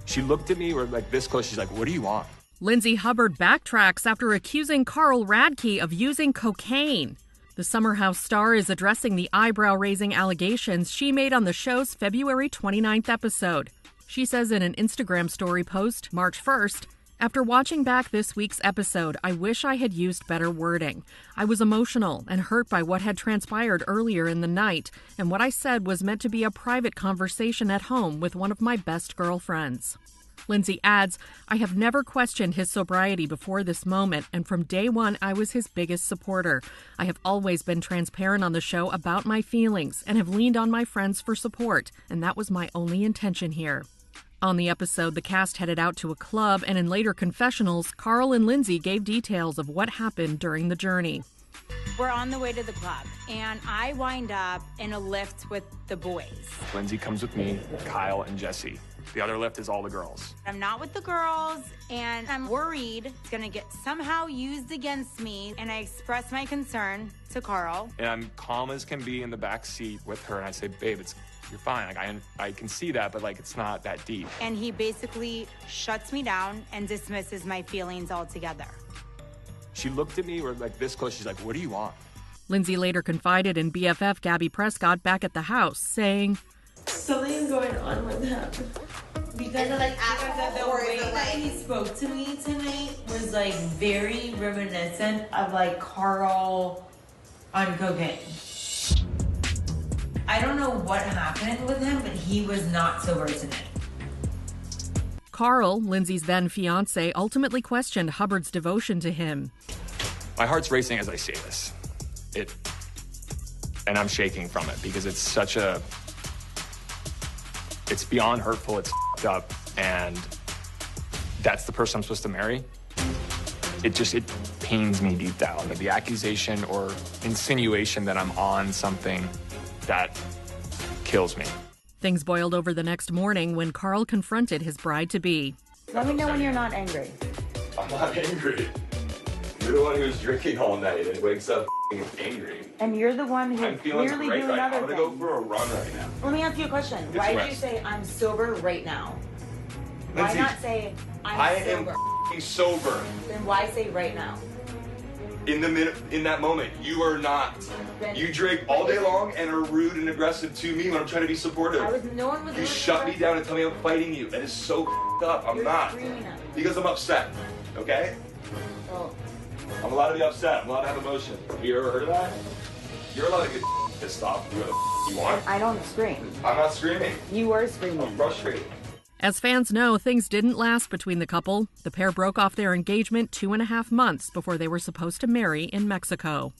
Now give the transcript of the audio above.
She looked at me, we're like this close, she's like, what do you want? Lindsay Hubbard backtracks after accusing Carl Radke of using cocaine. The Summer House star is addressing the eyebrow-raising allegations she made on the show's February 29th episode. She says in an Instagram story post, March 1st, "After watching back this week's episode, I wish I had used better wording. I was emotional and hurt by what had transpired earlier in the night, and what I said was meant to be a private conversation at home with one of my best girlfriends." Lindsay adds, "I have never questioned his sobriety before this moment, and from day one I was his biggest supporter. I have always been transparent on the show about my feelings and have leaned on my friends for support, and that was my only intention here." On the episode, the cast headed out to a club, and in later confessionals, Carl and Lindsay gave details of what happened during the journey. We're on the way to the club, and I wind up in a lift with the boys. Lindsay comes with me, Kyle, and Jesse. The other lift is all the girls. I'm not with the girls, and I'm worried it's gonna get somehow used against me, and I express my concern to Carl. And I'm calm as can be in the back seat with her, and I say, babe, you're fine. Like, I can see that, but like, it's not that deep. And he basically shuts me down and dismisses my feelings altogether. She looked at me, we're like this close, she's like, what do you want? Lindsay later confided in BFF Gabby Prescott back at the house, saying, "Something's going on with him." Because of the way that he spoke to me tonight was like very reminiscent of like Carl on cocaine. I don't know what happened with him, but he was not sober tonight. Carl, Lindsay's then-fiance, ultimately questioned Hubbard's devotion to him. My heart's racing as I say this. And I'm shaking from it because it's beyond hurtful, it's f***ed up, and that's the person I'm supposed to marry. It pains me deep down that the accusation or insinuation that I'm on something that kills me. Things boiled over the next morning when Carl confronted his bride-to-be. Let me know when you're not angry. I'm not angry. You're the one who's drinking all night and wakes up angry. And you're the one who I'm feeling clearly great doing right now. other I'm gonna go things. for a run right now. Let me ask you a question. Why did you say I'm sober right now? Lindsay, Why not say I I'm sober? am sober. Then why say right now? In that moment, you are not. You drink all day long and are rude and aggressive to me when I'm trying to be supportive. No one was. You shut me down and tell me I'm fighting you. That is so up. I'm not. Because I'm upset. Okay? Oh. I'm allowed to be upset. I'm allowed to have emotion. Have you ever heard of that? You're allowed to get pissed off. Do what you want. I don't scream. I'm not screaming. You were screaming. I'm frustrated. As fans know, things didn't last between the couple. The pair broke off their engagement 2.5 months before they were supposed to marry in Mexico.